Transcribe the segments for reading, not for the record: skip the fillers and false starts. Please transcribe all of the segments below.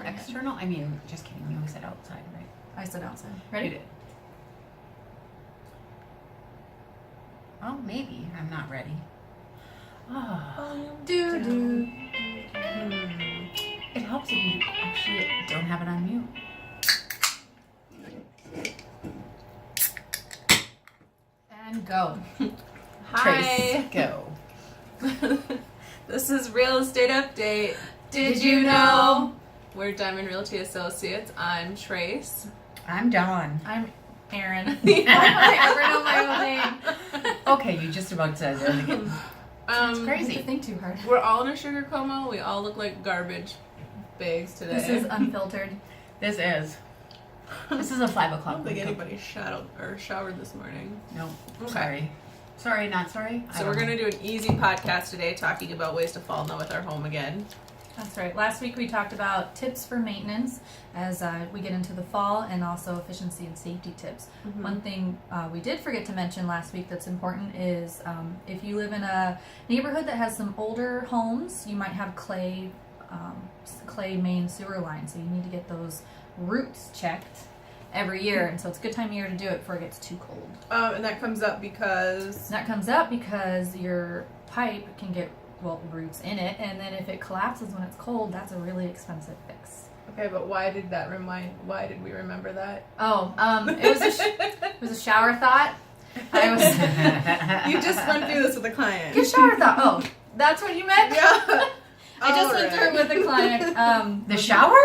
External? I mean, just kidding. You always said outside, right? I said outside. Ready? You did. Oh, maybe. I'm not ready. Oh. Do. It helps if you actually don't have it on mute. And go. Trace, go. This is Real Estate Update. Did you know? We're Diamond Realty Associates. I'm Trace. I'm Dawn. I'm Erin. Why do I ever know my own name? Okay, you just about said it again. It's crazy. I have to think too hard. We're all in a sugar coma. We all look like garbage bags today. This is unfiltered. This is a 5 I o'clock. don't think anybody showered this morning. No. Okay. Sorry. Sorry, not sorry. So we're going to do an easy podcast today talking about ways to fall in love with our home again. That's right. Last week we talked about tips for maintenance as we get into the fall, and also efficiency and safety tips. Mm-hmm. One thing we did forget to mention last week that's important is if you live in a neighborhood that has some older homes, you might have clay main sewer lines, so you need to get those roots checked every year, and so it's a good time of year to do it before it gets too cold. And that comes up because... Your pipe can get roots in it, and then if it collapses when it's cold, that's a really expensive fix. Okay, but why did we remember that? It was a shower thought. You just went through this with a client. Good shower thought. Oh, that's what you meant? Yeah. I just went through it with a client. The shower?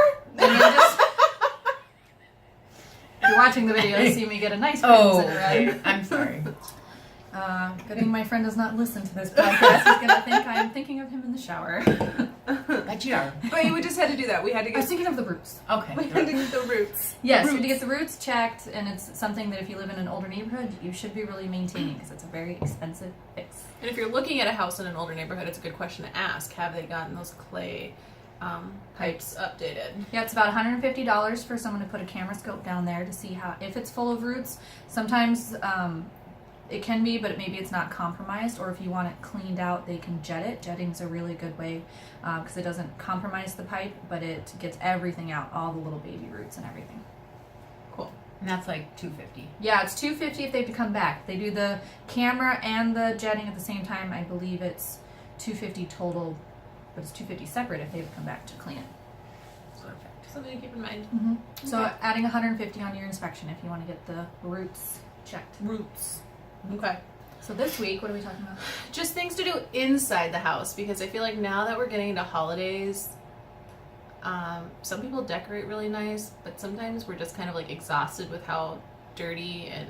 If you're watching the video, you see me get a nice right? I'm sorry. Good thing my friend does not listen to this podcast. He's going to think I'm thinking of him in the shower. But you are. But we just had to do that. We had to I was get... thinking of the roots. Okay. We had to get the roots. Yes, you have to get the roots checked, and it's something that if you live in an older neighborhood, you should be really maintaining because it's a very expensive fix. And if you're looking at a house in an older neighborhood, it's a good question to ask. Have they gotten those clay pipes updated? Yeah, it's about $150 for someone to put a camera scope down there to see if it's full of roots. Sometimes it can be, but maybe it's not compromised, or if you want it cleaned out, they can jet it. Jetting's a really good way because it doesn't compromise the pipe, but it gets everything out, all the little baby roots and everything. Cool. And that's like $250. Yeah, it's $250 if they have to come back. They do the camera and the jetting at the same time. I believe it's $250 total, but it's $250 separate if they have to come back to clean it. Perfect. Something to keep in mind. Mm-hmm. Okay. So adding $150 on your inspection if you want to get the roots checked. Roots. Okay. So this week, what are we talking about? Just things to do inside the house, because I feel like now that we're getting into holidays, some people decorate really nice, but sometimes we're just kind of like exhausted with how dirty and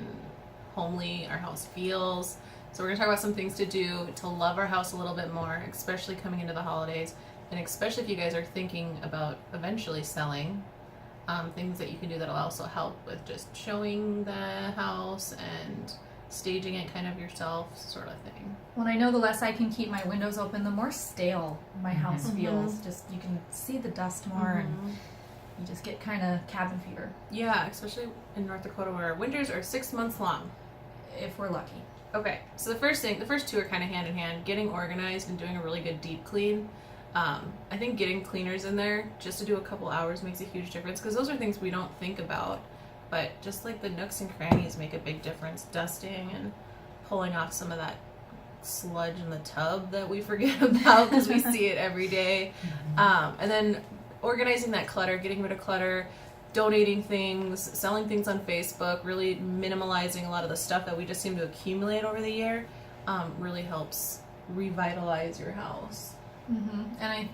homely our house feels. So we're going to talk about some things to do to love our house a little bit more, especially coming into the holidays, and especially if you guys are thinking about eventually selling. Things that you can do that'll also help with just showing the house and staging it kind of yourself, sort of thing. Well, I know the less I can keep my windows open, the more stale my house feels. Just you can see the dust more, and you just get kind of cabin fever. Yeah, especially in North Dakota where our winters are 6 months long. If we're lucky. Okay, so the first two are kind of hand in hand. Getting organized and doing a really good deep clean. I think getting cleaners in there just to do a couple hours makes a huge difference, because those are things we don't think about. But just like the nooks and crannies make a big difference. Dusting and pulling off some of that sludge in the tub that we forget about because we see it every day. And then organizing that clutter, getting rid of clutter, donating things, selling things on Facebook, really minimalizing a lot of the stuff that we just seem to accumulate over the year, really helps revitalize your house. Mm-hmm. And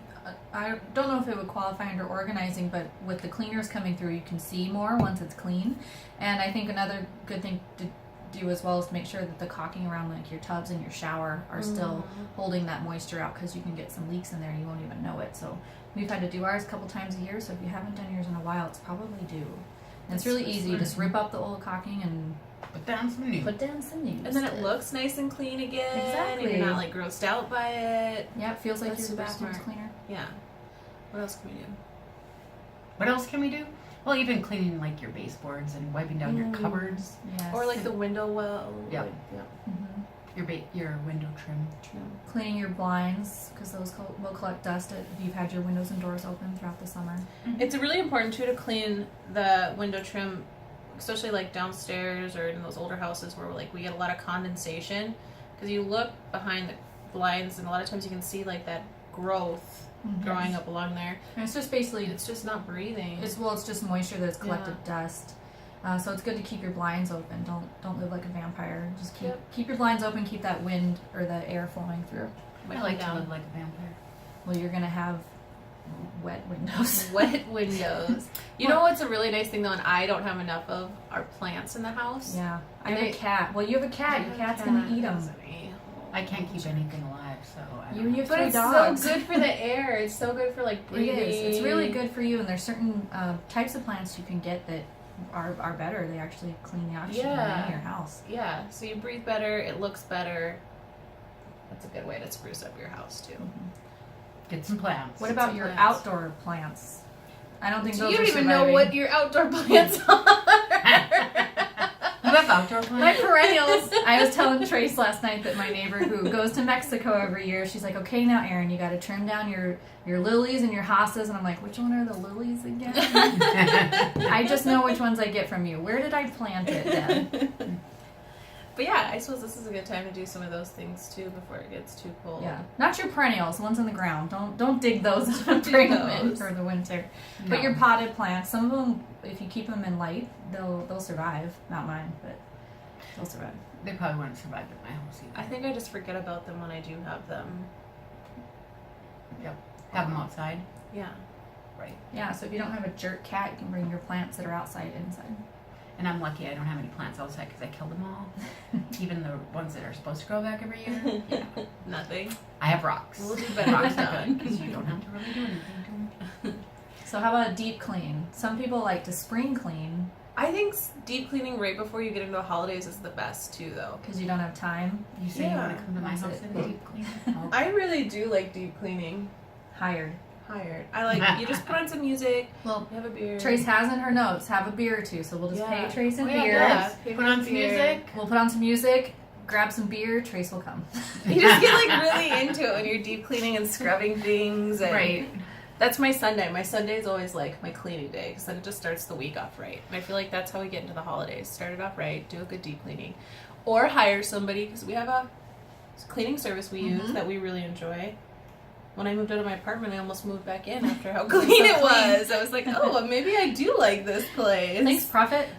I don't know if it would qualify under organizing, but with the cleaners coming through, you can see more once it's clean. And I think another good thing to do as well is to make sure that the caulking around like your tubs and your shower are still holding that moisture out, because you can get some leaks in there and you won't even know it. So we've had to do ours a couple times a year, so if you haven't done yours in a while, it's probably due. And it's really easy. Just rip up the old caulking and put down some new. And then it looks nice and clean again. Exactly. And you're not like grossed out by it. Yeah, it feels like That's your super bathroom's smart. cleaner. Yeah. What else can we do? What else can we do? Well, even cleaning like your baseboards and wiping down your cupboards. Yes. Or like the window well. Yeah. Like, yeah. Mm-hmm. Your window trim. Cleaning your blinds, because those will collect dust if you've had your windows and doors open throughout the summer. It's really important too to clean the window trim, especially like downstairs or in those older houses where like we get a lot of condensation. Because you look behind the blinds and a lot of times you can see like that growth growing up along there. And it's just basically It's just not breathing. it's just moisture that's collected dust. So it's good to keep your blinds open. Don't live like a vampire. Just keep your blinds open. Keep that wind or the air flowing through. I like to live like a vampire. Well, you're gonna have wet windows. Wet windows. You know what's a really nice thing though, and I don't have enough of, are plants in the house. Yeah, I have a cat. Well, you have a cat. Your cat's gonna eat them. I can't keep anything alive, so I You don't know. have But 3 it's dogs. so good for the air. It's so good for like breathing. It is. It's really good for you. And there's certain types of plants you can get that are better. They actually clean the oxygen in your house. Yeah, so you breathe better, it looks better. That's a good way to spruce up your house too. Get some plants. What about your outdoor plants? I don't think those You are don't even surviving. know what your outdoor plants are. You have outdoor My plants? perennials. I was telling Trace last night that my neighbor who goes to Mexico every year, she's like, okay, now Erin, you got to trim down your lilies and your hostas. And I'm like, which one are the lilies again? I just know which ones I get from you. Where did I plant it then? But yeah, I suppose this is a good time to do some of those things too before it gets too cold. Yeah, not your perennials, the ones in the ground. Don't dig those and bring them in those. for the winter. No. But your potted plants, some of them, if you keep them in light, they'll survive. Not mine, but they'll survive. They probably wouldn't survive at my house either. I think I just forget about them when I do have them. Have them outside. Yeah. Right. Yeah, so if you don't have a jerk cat, you can bring your plants that are outside inside. And I'm lucky I don't have any plants outside because I killed them all. Even the ones that are supposed to grow back every year. Yeah. Nothing. I have rocks. We'll do better Rocks next are time. good because you don't have to really do anything to them. So how about a deep clean? Some people like to spring clean I think deep cleaning right before you get into the holidays is the best too, though. because you don't have time. You say you Yeah. want to come to my That's house it. and deep clean? Oh. I really do like deep cleaning. Hired. Hired. I like you just put on some music. Well, You have a beer. Trace has in her notes, have a beer or two, so we'll just Yeah. pay Trace in Oh, yeah, beer. yeah. Pay Put for on some beer. music. We'll put on some music, grab some beer, Trace will come. You just get like really into it when you're deep cleaning and scrubbing things. And Right. That's my Sunday. My Sunday is always like my cleaning day because then it just starts the week off right. And I feel like that's how we get into the holidays. Start it off right, do a good deep cleaning, or hire somebody because we have a cleaning service we use that we really enjoy. When I moved out of my apartment, I almost moved back in after how clean So it clean. was. I was like, oh, maybe I do like this place. Thanks, Prophet.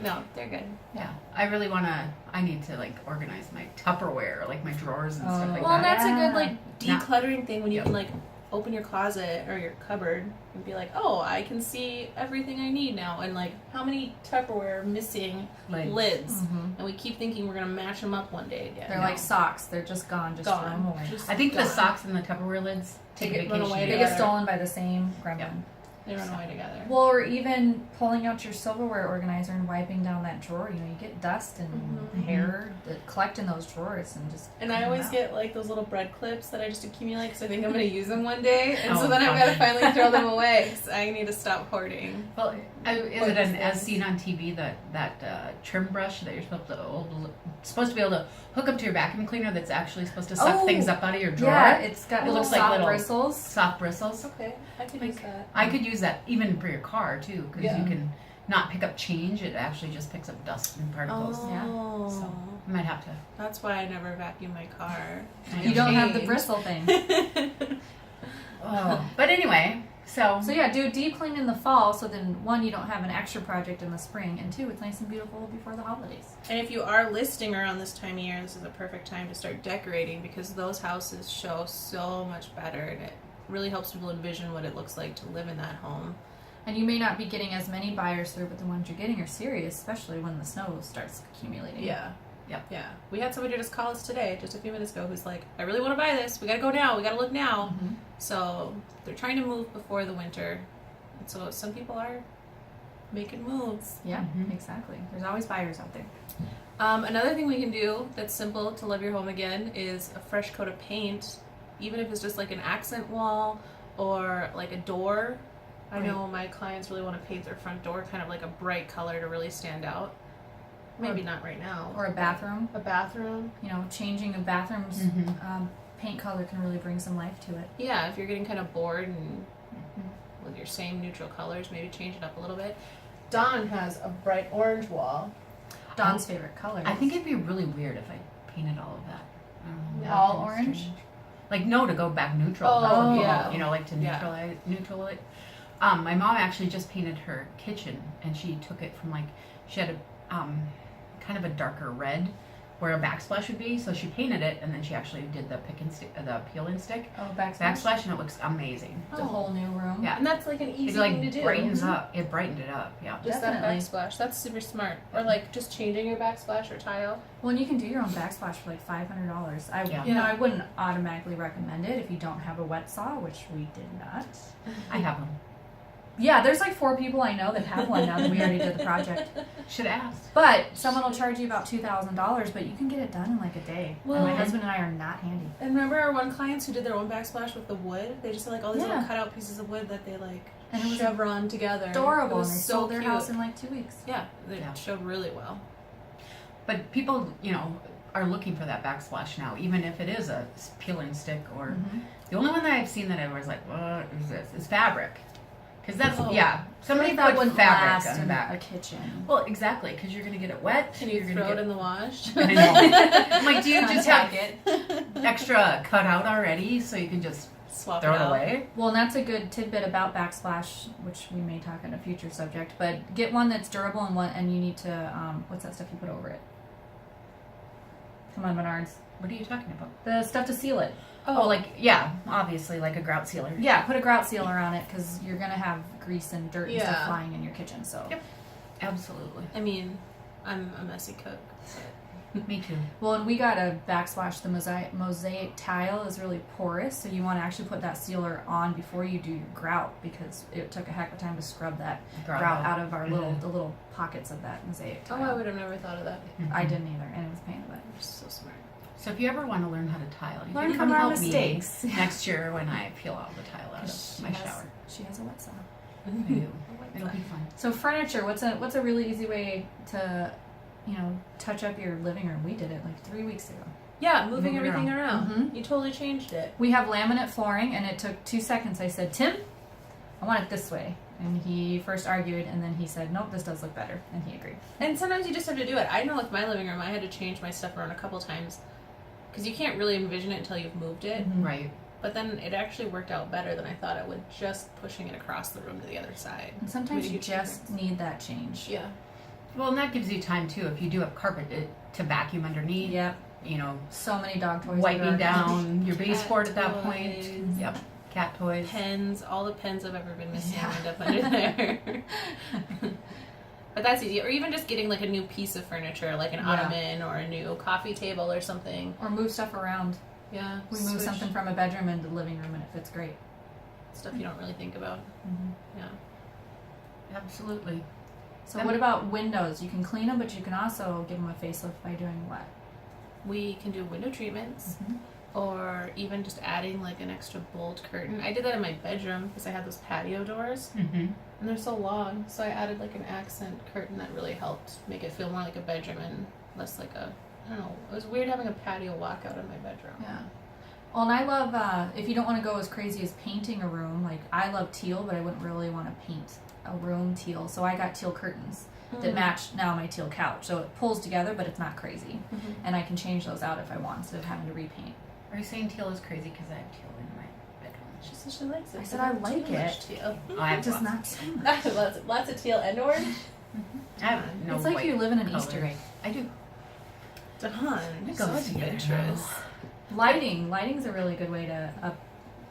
No, they're good. Yeah. I really want to, I need to like organize my Tupperware, like my drawers and stuff like Well, and that. that's a good Yeah. like decluttering thing when you can like open your closet or your cupboard and be like, oh, I can see everything I need now, and like how many Tupperware are missing lids, Mhm. and we keep thinking we're gonna match them up one day again. They're like socks. They're just gone. Just throw them away. Just I think the gone. socks and the Tupperware lids take They a get run vacation. away They together. get stolen by the same gremlin. Yep. They run away together. Well, or even pulling out your silverware organizer and wiping down that drawer. You know, you get dust and Mhm. hair that collect in those drawers and just. And I clean them always out. get like those little bread clips that I just accumulate because I think I'm going to use them one day, and so Oh, then I've got to gosh. finally throw them away because I need to stop hoarding. Well, is What it an is as this? seen on TV that trim brush that you're supposed to be able to hook up to your vacuum cleaner that's actually supposed to suck Oh, things up out of your drawer? Yeah, it's got It little looks like soft little- bristles. Soft bristles. Okay, I could use that. I could use that even for your car too, because Yeah. you can not pick up change. It actually just picks up dust and particles. Yeah. Oh, So I might have to. that's why I never vacuum my car. You don't have the Change. bristle thing. Oh, but anyway, so So yeah, do a deep clean in the fall. So then, one, you don't have an extra project in the spring, and two, it's nice and beautiful before the holidays. And if you are listing around this time of year, this is a perfect time to start decorating because those houses show so much better, and it really helps people envision what it looks like to live in that home. And you may not be getting as many buyers through, but the ones you're getting are serious, especially when the snow starts accumulating. Yeah. Yep. Yeah. We had somebody just call us today, just a few minutes ago, who's like, I really want to buy this. We got to go now. We got to look now. Mhm. So they're trying to move before the winter. And so some people are making moves. Yeah, Mhm. exactly. There's always buyers out there. Another thing we can do that's simple to love your home again is a fresh coat of paint, even if it's just like an accent wall or like a door. I Right. know my clients really want to paint their front door kind of like a bright color to really stand out. maybe not right now. Or a bathroom. A bathroom. You know, changing a bathroom's paint color can really bring some life to it. Yeah, if you're getting kind of bored and with your same neutral colors, maybe change it up a little bit. Dawn has a bright orange wall. Dawn's favorite color. I think it'd be really weird if I painted all of that. I don't know. Yeah. All That's orange? strange. Like, no, to go back neutral. Oh, yeah. You know, like to neutral it. My mom actually just painted her kitchen, and she took it from, like, she had a kind of a darker red where a backsplash would be, so she painted it, and then she actually did the peel and stick Oh, backsplash. backsplash, and it looks amazing. It's a whole new room. Yeah. And that's like an easy It like thing to do. brightens up. It brightened it up. Yeah. Just Definitely. that backsplash. That's super smart. Or like just changing your backsplash or tile. Well, and you can do your own backsplash for like $500. Yeah. You know, I wouldn't automatically recommend it if you don't have a wet saw, which we did not. I have them. Yeah, there's like 4 people I know that have one now that we already did the project. Should ask. But someone will charge you about $2,000, but you can get it done in like a day. Well, and my husband and I are not handy. And remember our one clients who did their own backsplash with the wood? They just had like all these Yeah. little cutout pieces of wood that they like And it was chevron together. Adorable, It and was they so sold their cute. house in like 2 weeks. Yeah, they Yeah. showed really well. But people, you know, are looking for that backsplash now, even if it is a peeling stick or. Mhm. The only one that I've seen that I was like, what is this? Is fabric. Because that's, Oh. yeah. Somebody that put wouldn't fabric last on the in back. a kitchen. Well, exactly, because you're going to get it wet. Can you you're throw gonna it get... in the wash? I know. I'm like, do you Kinda just have tack extra cut out already so you can just Swap throw it it out. away? Well, and that's a good tidbit about backsplash, which we may talk on a future subject. But get one that's durable and you need to what's that stuff you put over it? Come on, Menards. What are you talking about? The stuff to seal it. Oh, like, yeah, obviously, like a grout sealer. Yeah, put a grout sealer on it because you're gonna have grease and dirt and Yeah. stuff flying in your kitchen. So. Yep. Absolutely. I mean, I'm a messy cook. Me too. Well, and we got a backsplash. The mosaic tile is really porous, so you want to actually put that sealer on before you do your grout because it took a heck of a time to scrub that grout out of our the little pockets of that mosaic Oh, tile. I would have never thought of that. I didn't either, and it was a pain in the butt. You're so smart. So if you ever want to learn how to tile, you Learn can come from our help mistakes. me next year when I peel all the tile out She of my has- shower. She has a wet saw. I do. It'll be fun. So furniture, what's a really easy way to, you know, touch up your living room? We did it like 3 weeks ago. Yeah, moving Moving everything around. Mhm. You totally changed it. We have laminate flooring, and it took 2 seconds. I said, Tim, I want it this way. And he first argued, and then he said, nope, this does look better. And he agreed. And sometimes you just have to do it. I know with my living room, I had to change my stuff around a couple times because you can't really envision it until you've moved it. Right. But then it actually worked out better than I thought it would, just pushing it across the room to the other side. And sometimes Made a you huge just difference. need that change. Yeah. Well, and that gives you time too. If you do have carpet to vacuum underneath, Yep. you know, So many dog toys. wiping under our couch. down your Cat baseboard at that toys. point. Yep. Cat toys. Pens, all the pens I've ever been missing Yeah. end up under there. But that's easy. Or even just getting like a new piece of furniture, like an Yeah. ottoman or a new coffee table or something. Or move stuff around. Yeah. We move switch something from a bedroom into the living room, and it fits great. Stuff you don't really think about. Yeah. Absolutely. So what about windows? You can clean them, but you can also give them a facelift by doing what? We can do window treatments. Mm-hmm. Or even just adding like an extra bold curtain. I did that in my bedroom because I had those patio doors Mm-hmm. and they're so long. So I added like an accent curtain that really helped make it feel more like a bedroom and less like a, I don't know. It was weird having a patio walkout in my bedroom. Yeah. Well, and I love, if you don't want to go as crazy as painting a room, like I love teal, but I wouldn't really want to paint a room teal. So I got teal curtains that match now my teal couch. So it pulls together, but it's not crazy. Mhm. And I can change those out if I want instead of having to repaint. Are you saying teal is crazy because I have teal in my bedroom? She said she likes it. I said but I not like too much it. Teal. I have Just lots. not too much. lots of teal and orange. I have no It's like white you live in an colors. Easter egg. I do. Dawn, It so goes together. adventurous. Lighting's a really good way to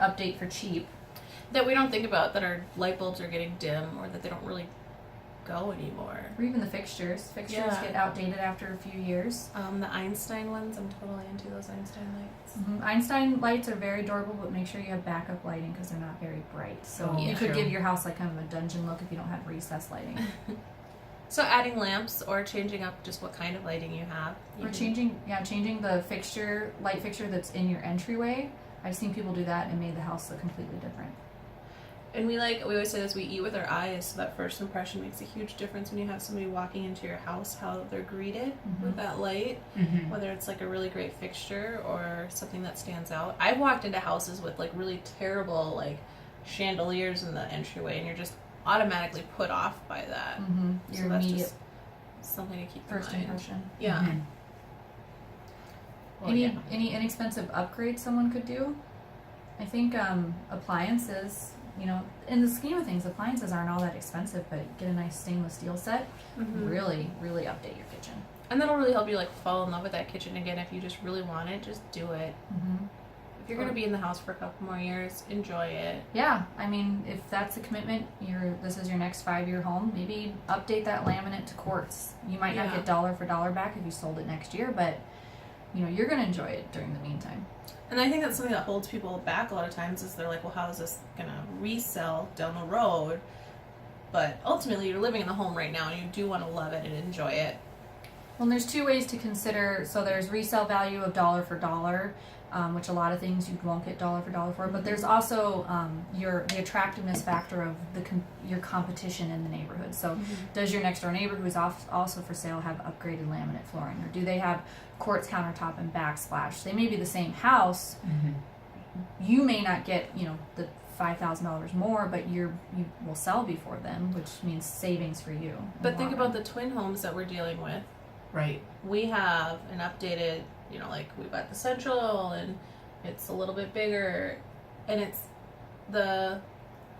update for cheap. That we don't think about, that our light bulbs are getting dim or that they don't really go anymore. Or even the fixtures. Fixtures Yeah. get outdated after a few years. The Einstein ones, I'm totally into those Einstein lights. Einstein lights are very durable, but make sure you have backup lighting because they're not very bright. So Oh, you could true. give your house like kind of a dungeon look if you don't have recessed lighting. So adding lamps or changing up just what kind of lighting you have. You Or can- changing the light fixture that's in your entryway. I've seen people do that and made the house look completely different. And we always say this, we eat with our eyes, so that first impression makes a huge difference when you have somebody walking into your house, how they're greeted with that light, whether it's like a really great fixture or something that stands out. I've walked into houses with like really terrible like chandeliers in the entryway, and you're just automatically put off by that. Your So that's immediate just something to keep first in mind. impression. Yeah. Well, Any inexpensive upgrades someone could do? I think appliances, you know, in the scheme of things, appliances aren't all that expensive, but get a nice stainless steel set, really, really update your kitchen. And that'll really help you like fall in love with that kitchen again. If you just really want it, just do it. If you're going to be in the house for a couple more years, enjoy it. Yeah, I mean, if that's a commitment, this is your next 5-year home, maybe update that laminate to quartz. You might not get dollar for dollar back if you sold it next year, but you know, you're going to enjoy it during the meantime. And I think that's something that holds people back a lot of times is they're like, well, how is this going to resell down the road? But ultimately, you're living in the home right now, and you do want to love it and enjoy it. Well, and there's two ways to consider. So there's resale value of dollar for dollar, which a lot of things you won't get dollar for dollar for. But there's also the attractiveness factor of your competition in the neighborhood. So does your next door neighbor, who is also for sale, have upgraded laminate flooring, or do they have quartz countertop and backsplash? They may be the same house. You may not get the $5,000 more, but you will sell before them, which means savings for you. But think about the twin homes that we're dealing with. Right. We have an updated, like we bought the central, and it's a little bit bigger, and it's the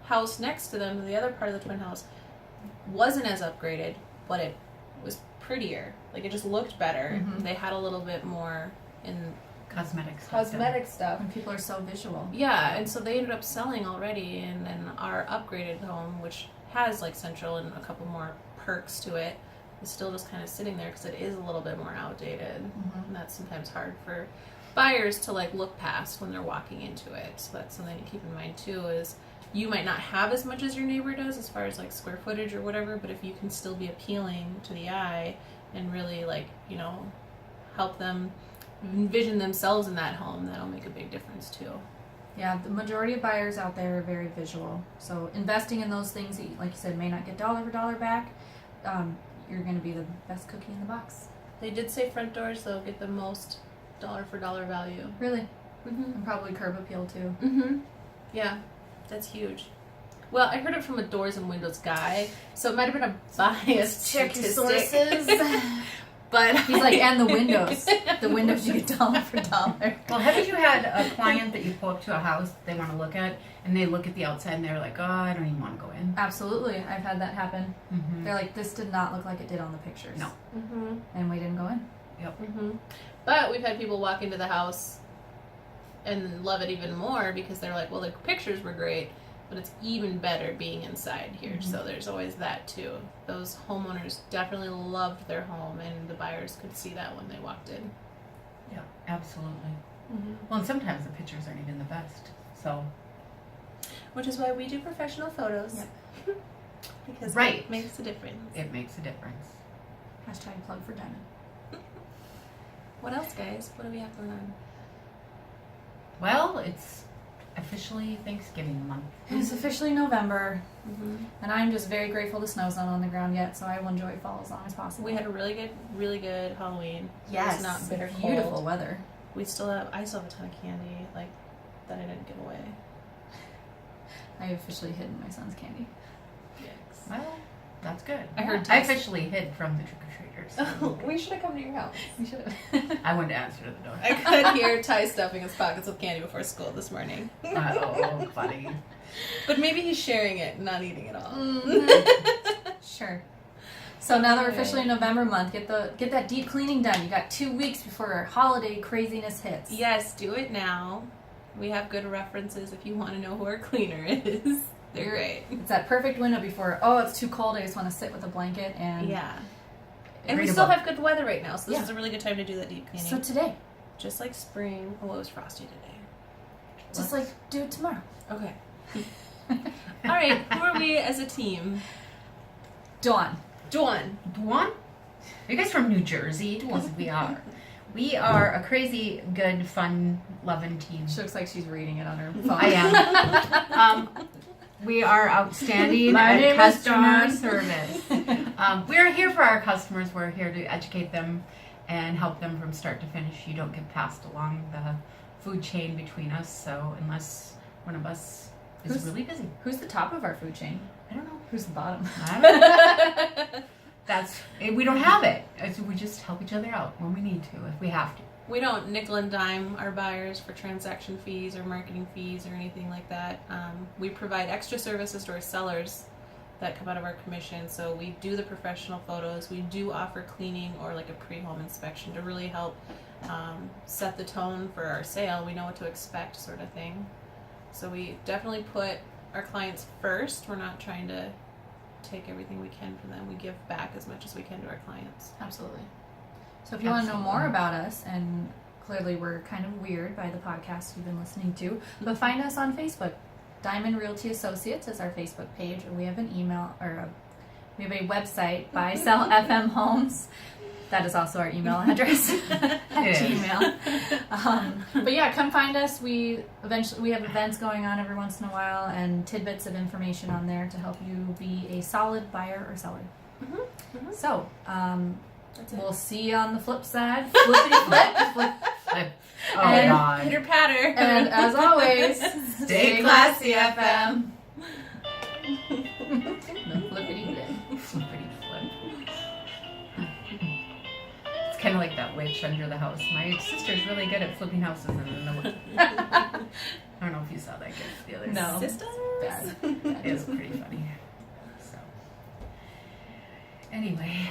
house next to them, the other part of the twin house, wasn't as upgraded, but it was prettier. Like it just looked better. They had a little bit more in Cosmetic stuff. And people are so visual. Yeah, and so they ended up selling already, and then our upgraded home, which has like central and a couple more perks to it, is still just kind of sitting there because it is a little bit more outdated, and that's sometimes hard for buyers to like look past when they're walking into it. So that's something to keep in mind too, is you might not have as much as your neighbor does as far as like square footage or whatever, but if you can still be appealing to the eye and really like help them envision themselves in that home, that'll make a big difference too. Yeah, the majority of buyers out there are very visual. So investing in those things that, like you said, may not get dollar for dollar back, you're going to be the best cookie in the box. They did say front doors though get the most dollar for dollar value. Really? And probably curb appeal too. Yeah, that's huge. Well, I heard it from a doors and windows guy, so it might have been a biased Check your statistic. sources. But He's like, and the windows. The windows you get dollar for dollar. Well, haven't you had a client that you pull up to a house they want to look at, and they look at the outside and they're like, oh, I don't even want to go in? Absolutely. I've had that happen. They're like, this did not look like it did on the pictures. No. And we didn't go in. But we've had people walk into the house and love it even more because they're like, well, the pictures were great, but it's even better being inside here. So there's always that too. Those homeowners definitely loved their home, and the buyers could see that when they walked in. Yeah, absolutely. Well, and sometimes the pictures aren't even the best. So, Which is why we do professional photos. Because Right. it makes a difference. it makes a difference. Hashtag plug for Diamond. What else, guys? What do we have going on? Well, it's officially Thanksgiving month. It's officially November, and I'm just very grateful the snow's not on the ground yet, so I will enjoy fall as long as possible. We had a really good Halloween. yes, It's not bitter beautiful cold. weather. I still have a ton of candy, like, that I didn't give away. I have officially hidden my son's candy. Yikes. Well, that's good. I heard I Tess- officially hid from the trick-or-treaters. We should have come to your house. We should have. I went to answer the door. I could hear Ty stuffing his pockets with candy before school this morning. Oh, funny. But maybe he's sharing it, not eating it all. Sure. So now that we're officially in November month, get that deep cleaning done. You got 2 weeks before our holiday craziness hits. Yes, do it now. We have good references if you want to know who our cleaner is. They're great. It's that perfect window before, oh, it's too cold, I just want to sit with a blanket and... Yeah. And Read we a still book. have good weather right now, so this Yeah. is a really good time to do that deep cleaning. So today, Just like spring. Oh, it was frosty today. just like do it tomorrow. Okay. All right, who are we as a team? Dawn. Dawn. Dawn? Are you guys from New Jersey? Yes, we are. We are a crazy, good, fun, loving team. She looks like she's reading it on her phone. I am. We are outstanding My at name is customer Dawn. service. We're here for our customers. We're here to educate them and help them from start to finish. You don't get passed along the food chain between us. So unless one of us is Who's- really busy, Who's the top of our food chain? I don't know. Who's the bottom? I don't know. We don't have it. We just help each other out when we need to, if we have to. We don't nickel and dime our buyers for transaction fees or marketing fees or anything like that. We provide extra services to our sellers that come out of our commission. So we do the professional photos. We do offer cleaning or like a pre-home inspection to really help set the tone for our sale. We know what to expect, sort of thing. So we definitely put our clients first. We're not trying to take everything we can from them. We give back as much as we can to our clients. Absolutely. So if you want to know more about us, and clearly we're kind of weird by the podcast you've been listening to, but find us on Facebook. Diamond Realty Associates is our Facebook page, and we have an email, we have a website, Buy Sell FM Homes. That is also our email address at Gmail. But yeah, come find us. We have events going on every once in a while, and tidbits of information on there to help you be a solid buyer or seller. So, we'll see you on the flip side. Flippity flip. Oh, And God. Pitter patter. And as always, stay classy, FM. The flippity flip. Flippity flip. It's kind of like that witch under the house. My sister's really good at flipping houses and then the I don't know if you saw that gif the other day. No. Sisters. Bad. It was pretty funny. So, anyway.